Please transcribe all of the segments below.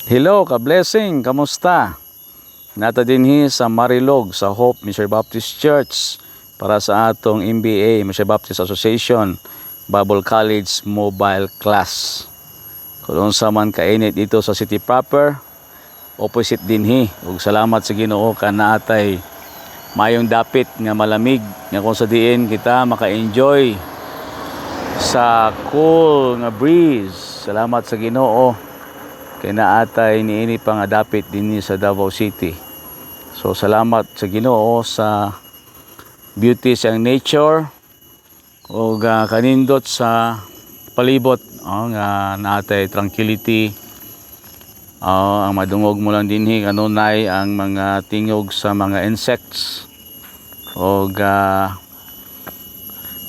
Hello, ka-blessing, kamusta? Nata dinhi sa Marilog sa Hope Missionary Baptist Church para sa atong MBA Missionary Baptist Association Bible College Mobile Class. Kung sa man kainit dito sa city proper, opposite dinhi. Ug salamat sa Ginoo kanaatay mayong dapit nga malamig nga kung sa diin kita maka-enjoy sa cool nga breeze. Salamat sa Ginoo kay naatay niini pa nga dapit dinhi sa Davao City. So salamat sa Ginoo sa beauty sa nature o kanindot sa palibot nga naatay tranquility. Ang madungog mo lang dinhi kanunay ang mga tingog sa mga insects o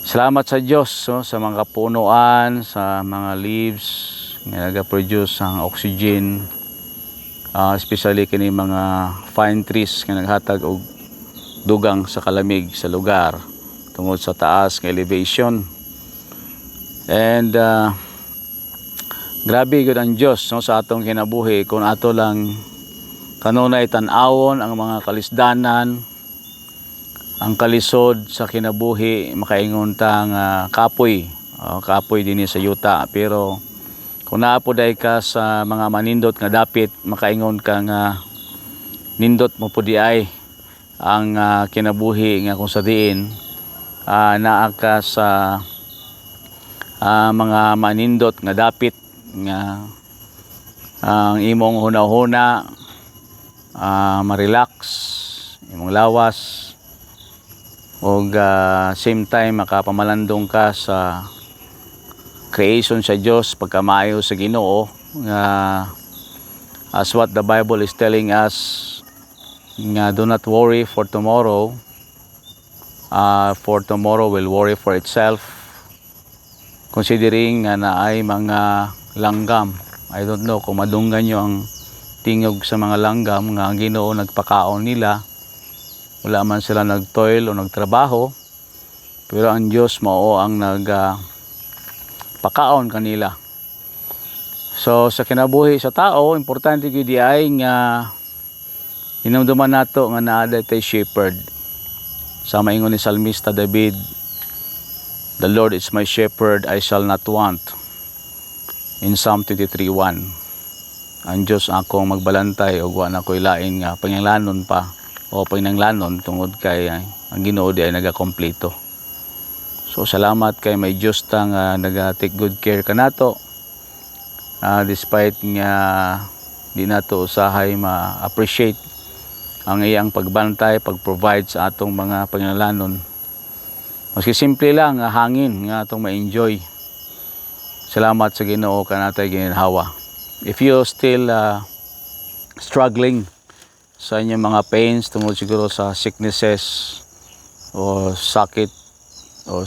salamat sa Diyos sa mga punuan, sa mga leaves nga nag-produce ang oxygen, especially kini mga fine trees nga naghatag og dugang sa kalamig sa lugar tungod sa taas nga elevation. And grabe gud ang Dios sa atong kinabuhi kung ato lang kanunay tan-awon ang mga kalisdanan, ang kalisod sa kinabuhi, makaingon ta nga kapoy dinhi sa yuta. Pero kung naapoday ka sa mga manindot nga dapit, makaingon ka nga nindot mo po di ay ang kinabuhi nga kung sa diin naa ka sa mga manindot nga dapit nga ang imong hunahuna ma-relax, imong lawas o same time makapamalandong ka sa creation sa Diyos pagkamaayo sa Ginoo nga as what the Bible is telling us nga do not worry for tomorrow will worry for itself, considering nga naay mga langgam. I don't know kung madunggan nyo ang tingog sa mga langgam nga ang Ginoo nagpakaon nila, wala man sila nagtoil o nagtrabaho, pero ang Diyos mao ang pakaon kanila. So sa kinabuhi sa tao, importante gyud ay nga hinumduman nato nga naa tay shepherd. Sa maingon ni Salmista David, "The Lord is my shepherd, I shall not want." In Psalm 23:1. Ang Dios akong magbalantay ug wa na koy lain nga panginglanon pa o panginanglanon tungod kay ang Ginoo di ay nagakompleto. So salamat kay may Diyos ta nga naga-take good care kanato. Despite nga di nato usahay ma-appreciate ang iyang pagbantay, pag-provide sa atong mga pangingalanon. Maski simple lang nga hangin nga atong ma-enjoy. Salamat sa Ginoo kanatay ginhawa. If you still struggling sa inyong mga pains tungod siguro sa sicknesses o sakit o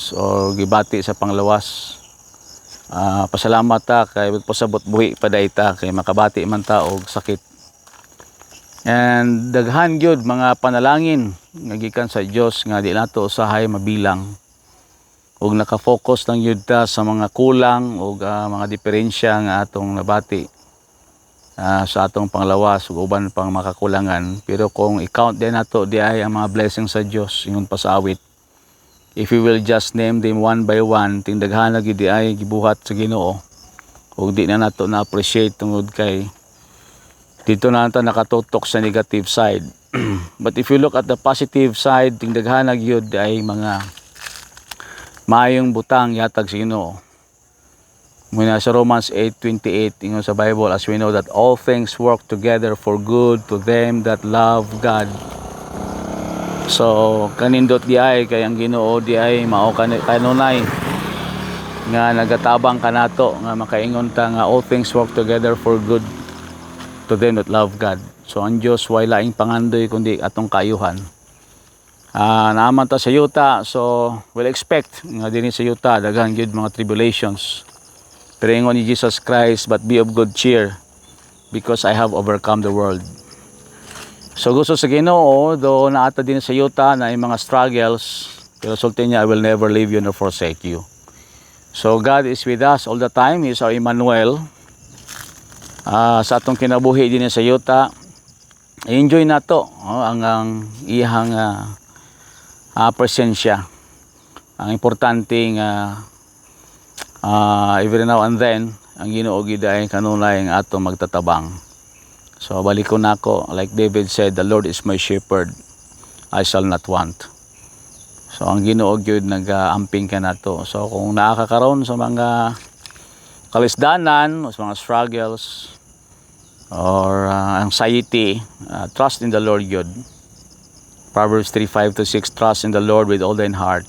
gibati sa panglawas, pasalamat ta kay pasabot buhi pa dayta kay makabati man ta og sakit. And daghan gyud mga panalangin nga gikan sa Dios nga di nato usahay mabilang, ug naka-focus lang gyud ta sa mga kulang ug mga diferensya nga atong nabati sa atong panglawas ug uban pang makakulangan. Pero kung i-count din nato di ay ang mga blessings sa Dios ingon pa sa awit, if we will just name them one by one, tindaghan na gid ay gibuhat sa Ginoo ug di na nato na-appreciate tungod kay dito na nato nakatutok sa negative side. But if you look at the positive side, tindaghan na gyud ay mga maayong butang yatag sa Ginoo. Muna sa Romans 8:28 ingon sa Bible, "As we know that all things work together for good to them that love God." So kanindot di ay kay ang Ginoo di ay mao kanunay nga nagatabang kanato nga makaingon ta nga all things work together for good to them that love God. So ang Dios way laing pangandoy kundi atong kaayuhan. Naaman ta sa yuta, so we'll expect nga dinhi sa yuta daghan gyud mga tribulations. Pero ingon ni Jesus Christ, "But be of good cheer, because I have overcome the world." So gusto sa Ginoo, do naata din sa yuta na mga struggles, pero sulti niya, "I will never leave you nor forsake you." So God is with us all the time. He is our Emmanuel. sa atong kinabuhi din sa yuta, enjoy nato ang iyang presensya. Ang importante every now and then ang Ginoo gid ay kanunay ang atong magtatabang. So balik ko nako, like David said, the Lord is my shepherd, I shall not want. So ang Ginoo gyud nag-amping ka nato. So kung nakakaroon sa mga kalisdanan o sa mga struggles or anxiety, trust in the Lord gyud. Proverbs 3:5-6, trust in the Lord with all thine heart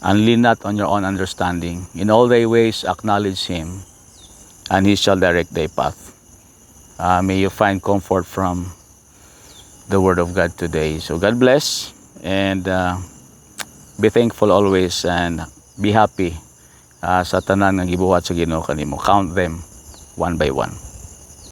and lean not on your own understanding. In all thy ways acknowledge Him, and He shall direct thy path. May you find comfort from the Word of God today. So God bless, and be thankful always, and be happy sa tanan ng gibuhat sa Ginoo kanimo. Count them one by one.